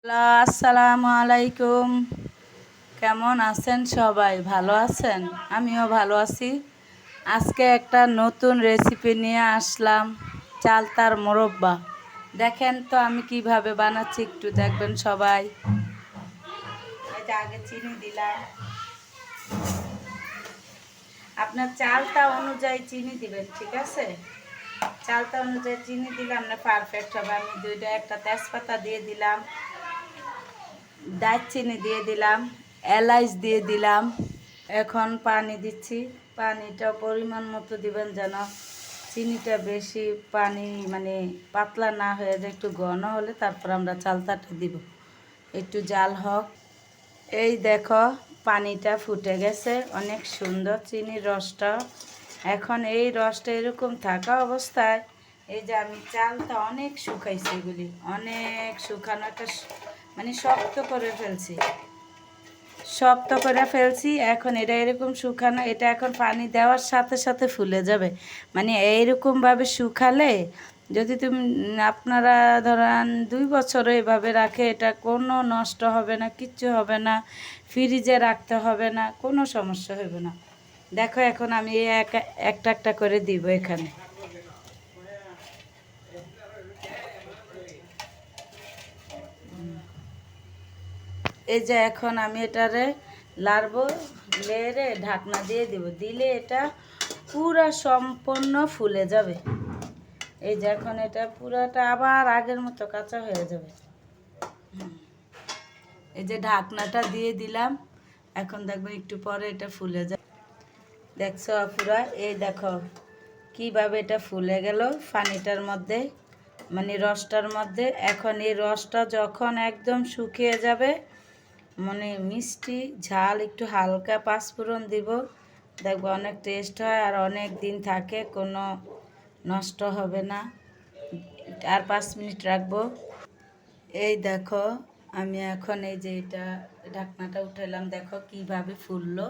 Hello, আসসালামু আলাইকুম। কেমন আছেন সবাই? ভালো আছেন? আমিও ভালো আছি। আজকে একটা নতুন রেসিপি নিয়ে আসলাম, চালতার মোরব্বা। দেখেন তো আমি কিভাবে বানাচ্ছি, একটু দেখবেন সবাই। এই যে আগে চিনি দিলাম, আপনার চালতা অনুযায়ী চিনি দিবেন, ঠিক আছে? চালতা অনুযায়ী চিনি দিলে আপনার পারফেক্ট হবে। আমি একটা তেজপাতা দিয়ে দিলাম, দারচিনি দিয়ে দিলাম, এলাচ দিয়ে দিলাম। এখন পানি দিচ্ছি। পানিটা পরিমাণ মতো দিবেন, যেন চিনিটা বেশি পানি মানে পাতলা না হয়ে যায়, একটু ঘন হলে তারপর আমরা চালতাটা দিব। একটু জাল হোক। এই দেখো, পানিটা ফুটে গেছে, অনেক সুন্দর চিনির রসটা। এখন এই রসটা এরকম থাকা অবস্থায় এই যে আমি চালটা অনেক শুকাইছি, এগুলি অনেক শুকানো, একটা মানে শক্ত করে ফেলছি। এখন এটা এরকম শুকানো, এটা এখন পানি দেওয়ার সাথে সাথে ফুলে যাবে। মানে এইরকমভাবে শুকালে যদি তুমি আপনারা ধরেন 2 বছরও এভাবে রাখে, এটা কোনো নষ্ট হবে না, কিচ্ছু হবে না। ফ্রিজে রাখতে হবে না, কোনো সমস্যা হবে না। দেখো এখন আমি একটা একটা করে দিব এখানে। এই যে এখন আমি এটারে লাড়বো, লেড়ে ঢাকনা দিয়ে দিব, দিলে এটা পুরা সম্পূর্ণ ফুলে যাবে। এই যে এখন এটা পুরাটা আবার আগের মতো কাঁচা হয়ে যাবে। এই যে ঢাকনাটা দিয়ে দিলাম, এখন দেখবেন একটু পরে এটা ফুলে যাবে। দেখছো পুরা, এই দেখো কিভাবে এটা ফুলে গেল পানিটার মধ্যে, মানে রসটার মধ্যে। এখন এই রসটা যখন একদম শুকিয়ে যাবে, মানে মিষ্টি ঝাল একটু হালকা পাঁচফোড়ন দিব, দেখবো অনেক টেস্ট হয় আর অনেক দিন থাকে, কোনো নষ্ট হবে না। আর 5 মিনিট রাখবো। এই দেখো আমি এখন এই যে এটা ঢাকনাটা উঠাইলাম, দেখো কিভাবে ফুললো,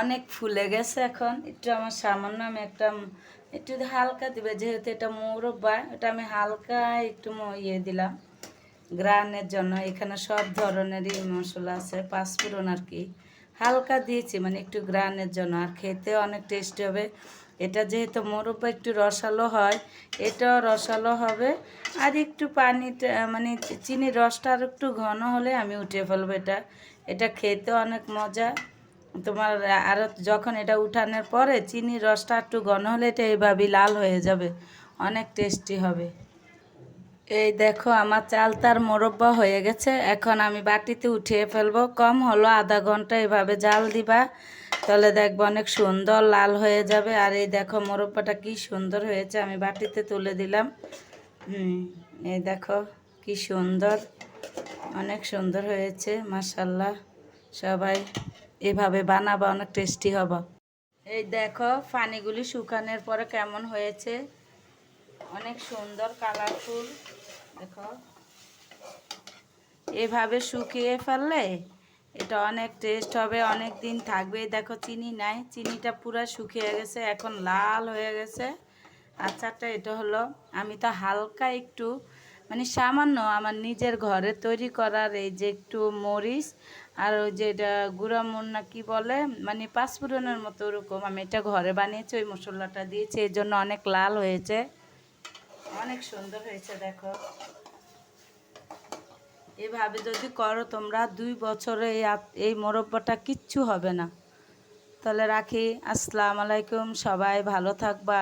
অনেক ফুলে গেছে। এখন একটু আমার সামান্য আমি একটু হালকা দিবে, যেহেতু এটা মোরব্বা, এটা আমি হালকা একটু দিলাম গ্রানের জন্য। এখানে সব ধরনেরই মশলা আছে, পাঁচফোড়ন আর কি হালকা দিয়েছি, মানে একটু গ্রানের জন্য, আর খেতে অনেক টেস্টি হবে। এটা যেহেতু মোরব্বা একটু রসালো হয়, এটাও রসালো হবে। আর একটু পানিটা মানে চিনির রসটা আর একটু ঘন হলে আমি উঠিয়ে ফেলবো। এটা খেতে অনেক মজা। তোমার আরও যখন এটা উঠানোর পরে চিনির রসটা একটু ঘন হলে এটা এইভাবেই লাল হয়ে যাবে, অনেক টেস্টি হবে। এই দেখো আমার চালতার মোরব্বা হয়ে গেছে, এখন আমি বাটিতে উঠিয়ে ফেলবো। কম হলো আধা ঘন্টা এভাবে জাল দিবা, তাহলে দেখবো অনেক সুন্দর লাল হয়ে যাবে। আর এই দেখো মোরব্বাটা কি সুন্দর হয়েছে, আমি বাটিতে তুলে দিলাম। এই দেখো কি সুন্দর, অনেক সুন্দর হয়েছে মাশাল্লাহ। সবাই এভাবে বানাবা, অনেক টেস্টি হবে। এই দেখো পানিগুলি শুকানোর পরে কেমন হয়েছে, অনেক সুন্দর কালারফুল। দেখো এভাবে শুকিয়ে ফেললে এটা অনেক টেস্ট হবে, অনেক দিন থাকবে। দেখো চিনি নাই, চিনিটা পুরো শুকিয়ে গেছে, এখন লাল হয়ে গেছে আচারটা। এটা হলো আমি তো হালকা একটু মানে সামান্য আমার নিজের ঘরে তৈরি করার এই যে একটু মরিচ আর ওই যে এটা গুঁড়া না কি বলে, মানে পাঁচফোড়নের মতো ওরকম আমি এটা ঘরে বানিয়েছি, ওই মশলাটা দিয়েছি, এই জন্য অনেক লাল হয়েছে, অনেক সুন্দর হয়েছে। দেখো এভাবে যদি করো তোমরা 2 বছরে এই মোরব্বাটা কিচ্ছু হবে না। তাহলে রাখি, আসসালামু আলাইকুম, সবাই ভালো থাকবা।